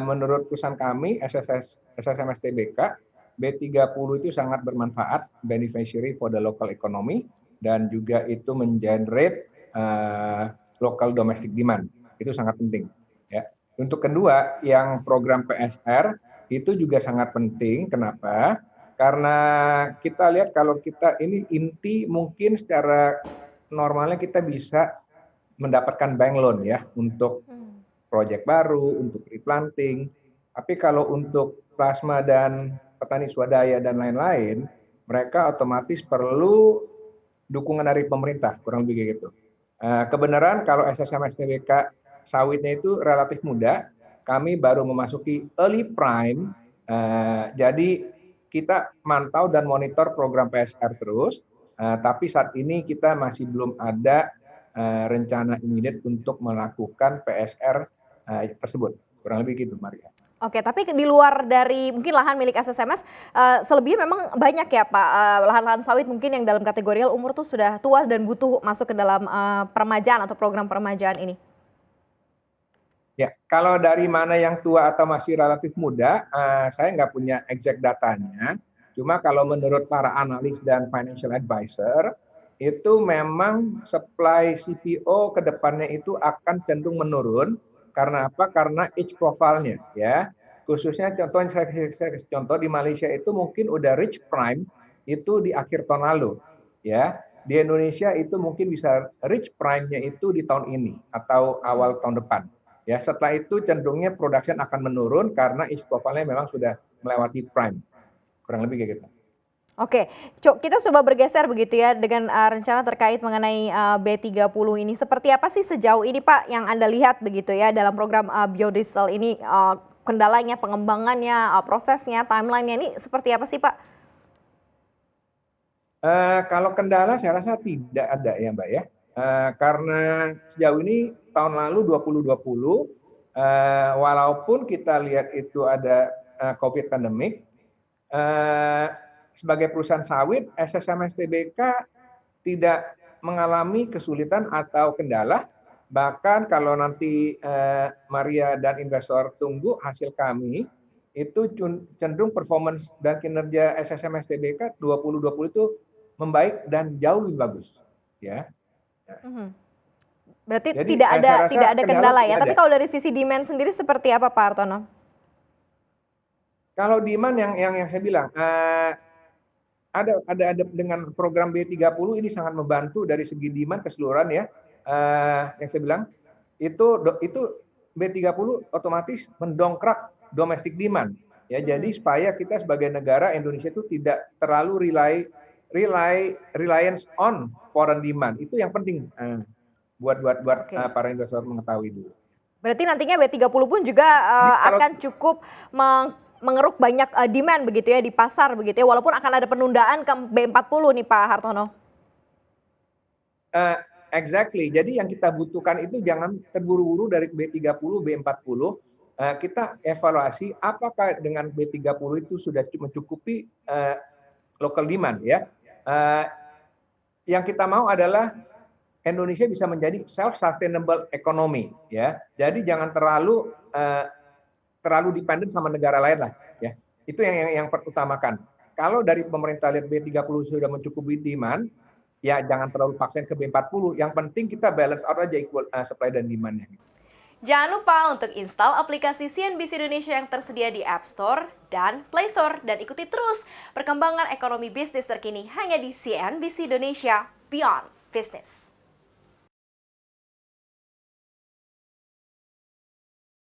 Menurut perusahaan kami, SSMS Tbk, B30 itu sangat bermanfaat, beneficiary for the local economy, dan juga itu mengenerate local domestic demand. Itu sangat penting. Ya. Untuk kedua, yang program PSR itu juga sangat penting. Kenapa? Karena kita lihat kalau kita ini inti mungkin secara normalnya kita bisa mendapatkan bank loan ya untuk proyek baru, untuk replanting. Tapi kalau untuk plasma dan petani swadaya dan lain-lain, mereka otomatis perlu dukungan dari pemerintah, kurang lebih gitu. Kebenaran kalau SSMS Tbk sawitnya itu relatif muda, kami baru memasuki early prime, jadi kita mantau dan monitor program PSR terus, tapi saat ini kita masih belum ada rencana immediate untuk melakukan PSR tersebut. Kurang lebih gitu, Maria. Oke, tapi di luar dari mungkin lahan milik SSMS, selebihnya memang banyak ya Pak, lahan-lahan sawit mungkin yang dalam kategori umur tuh sudah tua dan butuh masuk ke dalam peremajaan atau program peremajaan ini? Ya, kalau dari mana yang tua atau masih relatif muda, saya nggak punya exact datanya. Cuma kalau menurut para analis dan financial advisor, itu memang supply CPO ke depannya itu akan cenderung menurun. Karena apa? Karena age profile-nya. Ya. Khususnya contohnya saya kasih contoh di Malaysia itu mungkin udah reach prime itu di akhir tahun lalu. Ya. Di Indonesia itu mungkin bisa reach prime-nya itu di tahun ini atau awal tahun depan. Ya, setelah itu cenderungnya production akan menurun karena age profile-nya memang sudah melewati prime. Kurang lebih kayak gitu. Oke, kita coba bergeser begitu ya dengan rencana terkait mengenai B30 ini. Seperti apa sih sejauh ini Pak yang Anda lihat begitu ya dalam program biodiesel ini, kendalanya, pengembangannya, prosesnya, timeline-nya ini seperti apa sih Pak? Kalau kendala saya rasa tidak ada ya Mbak ya. Karena sejauh ini tahun lalu 2020, walaupun kita lihat itu ada COVID pandemic, sebagai perusahaan sawit, SSMS Tbk tidak mengalami kesulitan atau kendala. Bahkan kalau nanti Maria dan investor tunggu hasil kami, itu cenderung performance dan kinerja SSMS Tbk 2020 itu membaik dan jauh lebih bagus. Ya. Berarti Jadi, tidak ada kendala ya. Tapi ada. kalau dari sisi demand sendiri seperti apa Pak Hartono? Kalau demand yang saya bilang, ada dengan program B30 ini sangat membantu dari segi demand keseluruhan ya. Yang saya bilang itu B30 otomatis mendongkrak domestic demand ya. Jadi supaya kita sebagai negara Indonesia itu tidak terlalu reliance on foreign demand. Itu yang penting buat para investor mengetahui dulu. Berarti nantinya B30 pun juga akan cukup mengeruk banyak demand begitu ya di pasar begitu ya, walaupun akan ada penundaan ke B40 nih Pak Hartono. Exactly. Jadi yang kita butuhkan itu jangan terburu-buru dari B30, B40. Kita evaluasi apakah dengan B30 itu sudah mencukupi local demand ya. Yang kita mau adalah Indonesia bisa menjadi self-sustainable economy ya. Jadi jangan terlalu dependent sama negara lain lah ya. Itu yang perutamakan. Kalau dari pemerintah lihat B30 sudah mencukupi demand, ya jangan terlalu paksain ke B40. Yang penting kita balance out aja equal supply dan demand-nya. Jangan lupa untuk install aplikasi CNBC Indonesia yang tersedia di App Store dan Play Store dan ikuti terus perkembangan ekonomi bisnis terkini hanya di CNBC Indonesia Beyond Business.